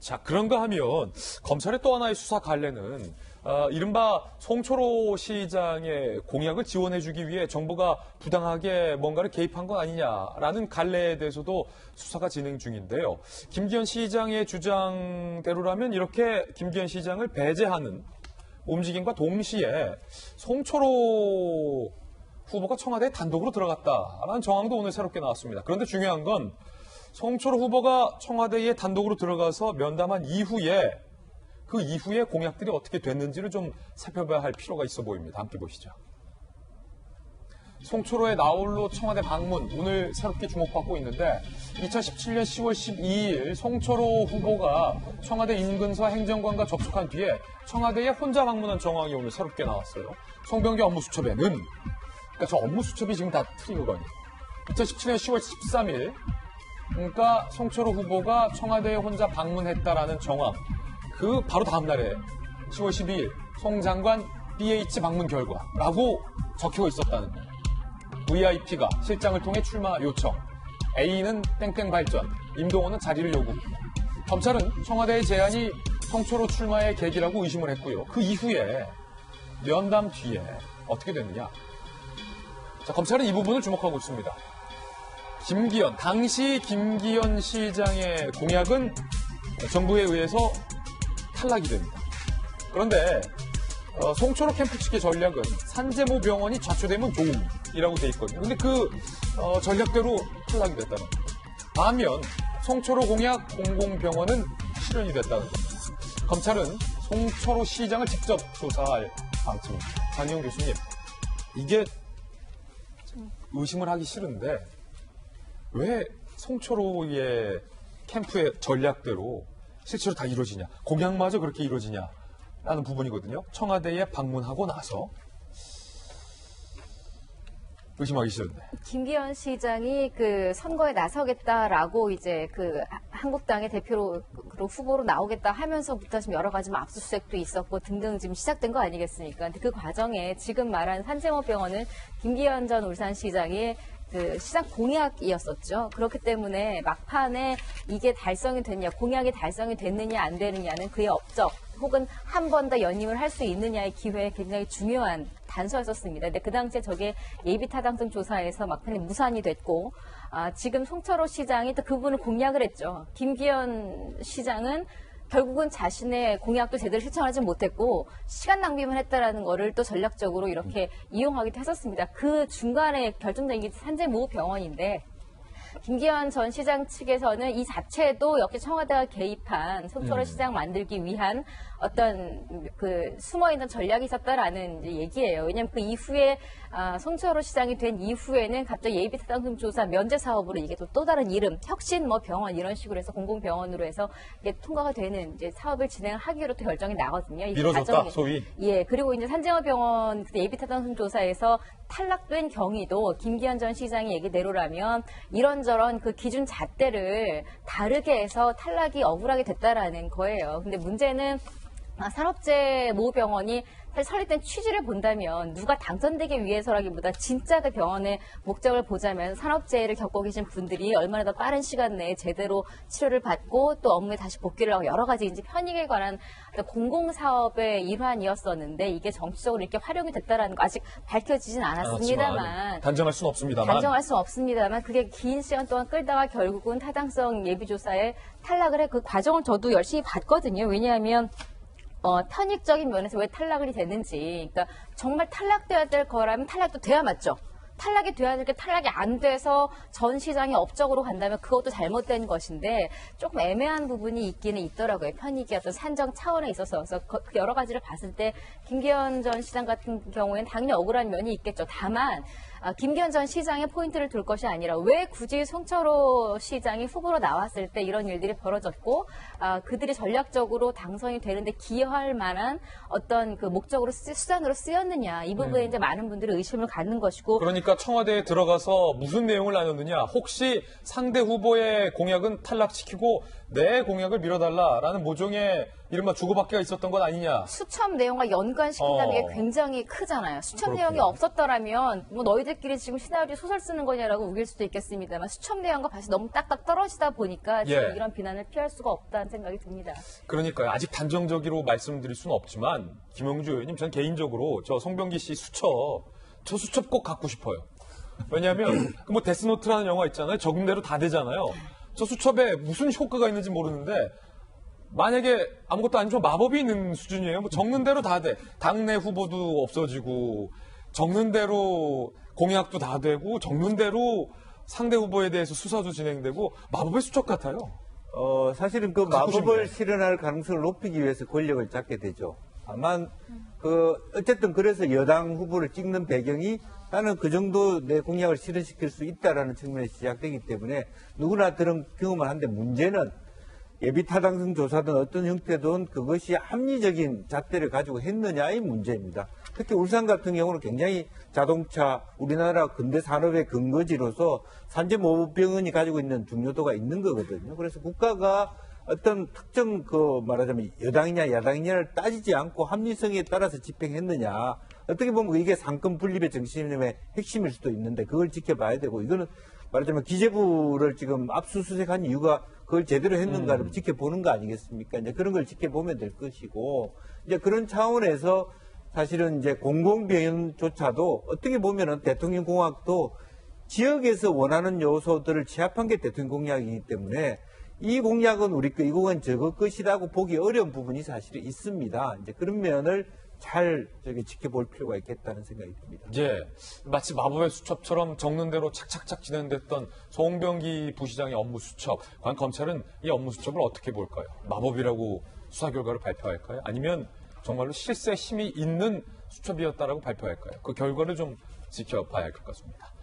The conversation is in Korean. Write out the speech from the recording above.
자, 그런가 하면 검찰의 또 하나의 수사 갈래는 이른바 송철호 시장의 공약을 지원해주기 위해 정부가 부당하게 뭔가를 개입한 건 아니냐라는 갈래에 대해서도 수사가 진행 중인데요. 김기현 시장의 주장대로라면 이렇게 김기현 시장을 배제하는 움직임과 동시에 송철호 후보가 청와대에 단독으로 들어갔다라는 정황도 오늘 새롭게 나왔습니다. 그런데 중요한 건 송철호 후보가 청와대에 단독으로 들어가서 면담한 이후에 그 이후에 공약들이 어떻게 됐는지를 좀 살펴봐야 할 필요가 있어 보입니다. 함께 보시죠. 송철호의 나홀로 청와대 방문 오늘 새롭게 주목받고 있는데 2017년 10월 12일 송철호 후보가 청와대 인근서 행정관과 접촉한 뒤에 청와대에 혼자 방문한 정황이 오늘 새롭게 나왔어요. 송병기 업무수첩에는 그러니까 저 업무수첩이 지금 다 틀린 거거든요. 2017년 10월 13일 그러니까 송철호 후보가 청와대에 혼자 방문했다라는 정황. 그 바로 다음 날에 10월 12일 송 장관 BH 방문 결과라고 적혀 있었다는 거예요. VIP가 실장을 통해 출마 요청. A는 땡땡 발전. 임동호는 자리를 요구. 검찰은 청와대의 제안이 송철호 출마의 계기라고 의심을 했고요. 그 이후에 면담 뒤에 어떻게 됐느냐. 자, 검찰은 이 부분을 주목하고 있습니다. 당시 김기현 시장의 공약은 정부에 의해서 탈락이 됩니다. 그런데 송철호 캠프 측의 전략은 산재모 병원이 좌초되면 도움이라고 돼 있거든요. 근데 그 전략대로 탈락이 됐다는 겁니다. 반면 송철호 공약 공공병원은 실현이 됐다는 겁니다. 검찰은 송철호 시장을 직접 조사할 방침입니다. 장희영 교수님, 이게 의심을 하기 싫은데 왜 송철호의 캠프의 전략대로 실제로 다 이루어지냐, 공약마저 그렇게 이루어지냐라는 부분이거든요. 청와대에 방문하고 나서 의심하기 싫은데. 김기현 시장이 그 선거에 나서겠다라고 이제 그 한국당의 대표로 후보로 나오겠다 하면서부터 지금 여러 가지 압수수색도 있었고 등등 지금 시작된 거 아니겠습니까? 근데 그 과정에 지금 말한 산재모 병원은 김기현 전 울산시장의 그 시장 공약이었었죠. 그렇기 때문에 막판에 이게 달성이 됐냐, 공약이 달성이 됐느냐 안 되느냐는 그의 업적 혹은 한 번 더 연임을 할 수 있느냐의 기회에 굉장히 중요한 단서였었습니다. 근데 그 당시에 저게 예비타당성 조사에서 막판에 무산이 됐고 지금 송철호 시장이 또 그 부분을 공략을 했죠. 김기현 시장은 결국은 자신의 공약도 제대로 실천하지 못했고 시간 낭비만 했다라는 거를 또 전략적으로 이렇게 이용하기도 했었습니다. 그 중간에 결정된 게 산재모 병원인데 김기현 전 시장 측에서는 이 자체도 역시 청와대가 개입한 송철호 시장 만들기 위한 어떤 그 숨어있는 전략이 있었다라는 얘기예요. 왜냐하면 그 이후에 송철호 시장이 된 이후에는 갑자기 예비타당성 조사 면제 사업으로 이게 또 다른 이름, 혁신 뭐 병원 이런 식으로 해서 공공병원으로 해서 이게 통과가 되는 이제 사업을 진행하기로 또 결정이 나거든요. 미뤄졌다, 소위. 예, 그리고 이제 산재모 병원 예비타당성 조사에서 탈락된 경위도 김기현 전 시장의 얘기대로라면 이런저런 그 기준 잣대를 다르게 해서 탈락이 억울하게 됐다라는 거예요. 근데 문제는 산업재 모병원이 사실 설립된 취지를 본다면 누가 당선되기 위해서라기보다 진짜 그 병원의 목적을 보자면 산업재해를 겪고 계신 분들이 얼마나 더 빠른 시간 내에 제대로 치료를 받고 또 업무에 다시 복귀를 하고 여러 가지 이제 편익에 관한 공공사업의 일환이었었는데 이게 정치적으로 이렇게 활용이 됐다라는 거 아직 밝혀지진 않았습니다만 단정할 수는 없습니다만 그게 긴 시간 동안 끌다가 결국은 타당성 예비조사에 탈락을 해 그 과정을 저도 열심히 봤거든요. 왜냐하면 편익적인 면에서 왜 탈락이 됐는지, 그러니까 정말 탈락돼야 될 거라면 탈락도 돼야 맞죠. 탈락이 돼야 될 게 탈락이 안 돼서 전 시장이 업적으로 간다면 그것도 잘못된 것인데 조금 애매한 부분이 있기는 있더라고요. 편익이 어떤 산정 차원에 있어서. 그래서 그 여러 가지를 봤을 때 김기현 전 시장 같은 경우에는 당연히 억울한 면이 있겠죠. 다만 김기현 전 시장의 포인트를 둘 것이 아니라 왜 굳이 송철호 시장이 후보로 나왔을 때 이런 일들이 벌어졌고 그들이 전략적으로 당선이 되는데 기여할 만한 어떤 그 목적으로 수단으로 쓰였느냐 이 부분에 이제 많은 분들이 의심을 갖는 것이고 그러니까 청와대에 들어가서 무슨 내용을 나눴느냐 혹시 상대 후보의 공약은 탈락시키고 내 공약을 밀어달라라는 모종의 이른바 주고받기가 있었던 것 아니냐. 수첩 내용과 연관시킨다는 게 굉장히 크잖아요. 수첩 그렇군요. 내용이 없었더라면 뭐 너희들 기자들끼리 지금 시나리오 소설 쓰는 거냐라고 우길 수도 있겠습니다만 수첩 내용과 같이 너무 딱딱 떨어지다 보니까 지금 예. 이런 비난을 피할 수가 없다는 생각이 듭니다. 그러니까요. 아직 단정적으로 말씀드릴 수는 없지만 김영주 의원님, 전 개인적으로 저 송병기 씨 저 수첩 꼭 갖고 싶어요. 왜냐하면 그 뭐 데스노트라는 영화 있잖아요. 적은 대로 다 되잖아요. 저 수첩에 무슨 효과가 있는지 모르는데 만약에 아무것도 아니면 마법이 있는 수준이에요. 뭐 적는 대로 다 돼. 당내 후보도 없어지고 적는 대로 공약도 다 되고 적는 대로 상대 후보에 대해서 수사도 진행되고 마법의 수첩 같아요. 사실은 그 갖고 마법을 싶네. 실현할 가능성을 높이기 위해서 권력을 잡게 되죠. 다만 어쨌든 그래서 여당 후보를 찍는 배경이 나는 그 정도 내 공약을 실현시킬 수 있다라는 측면에서 시작되기 때문에 누구나 그런 경험을 하는데 문제는 예비 타당성 조사든 어떤 형태든 그것이 합리적인 잣대를 가지고 했느냐의 문제입니다. 특히 울산 같은 경우는 굉장히 자동차, 우리나라 근대 산업의 근거지로서 산재모병원이 가지고 있는 중요도가 있는 거거든요. 그래서 국가가 어떤 특정 말하자면 여당이냐 야당이냐를 따지지 않고 합리성에 따라서 집행했느냐. 어떻게 보면 이게 상권 분립의 정신의 핵심일 수도 있는데 그걸 지켜봐야 되고 이거는 말하자면 기재부를 지금 압수수색한 이유가 그걸 제대로 했는가를 지켜보는 거 아니겠습니까? 이제 그런 걸 지켜보면 될 것이고 이제 그런 차원에서 사실은 이제 공공병원조차도 어떻게 보면은 대통령 공약도 지역에서 원하는 요소들을 취합한 게 대통령 공약이기 때문에 이 공약은 우리 거, 이건 저거 것이라고 보기 어려운 부분이 사실 있습니다. 이제 그런 면을 잘 지켜볼 필요가 있겠다는 생각이 듭니다. 예, 마치 마법의 수첩처럼 적는 대로 착착착 진행됐던 송병기 부시장의 업무 수첩. 과연 검찰은 이 업무 수첩을 어떻게 볼까요? 마법이라고 수사 결과를 발표할까요? 아니면 정말로 실세 힘이 있는 수첩이었다라고 발표할까요? 그 결과를 좀 지켜봐야 할 것 같습니다.